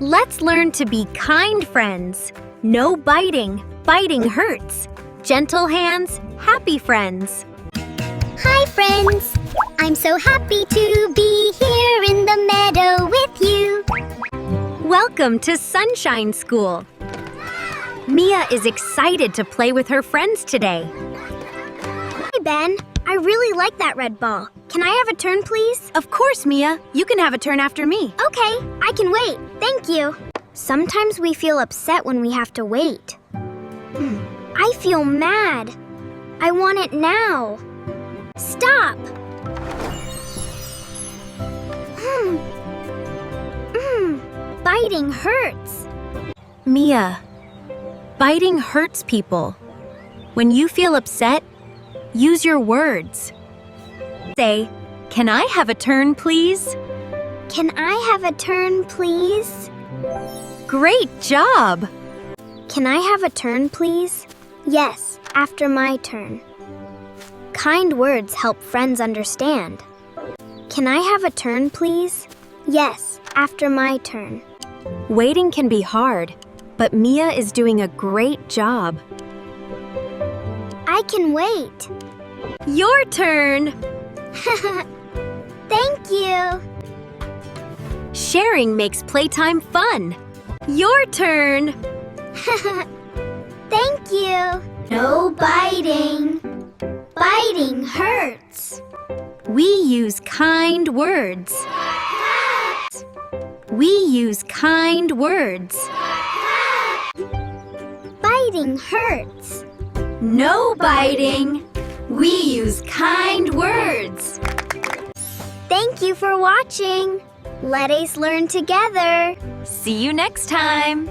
Let's learn to be kind friends. No biting. Biting hurts. Gentle hands, happy friends. Hi, friends! I'm so happy to be here in the meadow with you. Welcome to Sunshine School. Mia is excited to play with her friends today. Hey, Ben. I really like that red ball. Can I have a turn, please? Of course, Mia. You can have a turn after me. Okay, I can wait. Thank you. Sometimes we feel upset when we have to wait. I feel mad. I want it now. Stop! Biting hurts. Mia, biting hurts people. When you feel upset, use your words. Say, "Can I have a turn, please?" Can I have a turn, please? Great job! Can I have a turn, please? Yes, after my turn. Kind words help friends understand. Can I have a turn, please? Yes, after my turn. Waiting can be hard, but Mia is doing a great job. I can wait. Your turn! Thank you. Sharing makes playtime fun. Your turn! Thank you. No biting. Biting hurts. We use kind words. We use kind words. Biting hurts. No biting. We use kind words. Thank you for watching. Let us learn together. See you next time.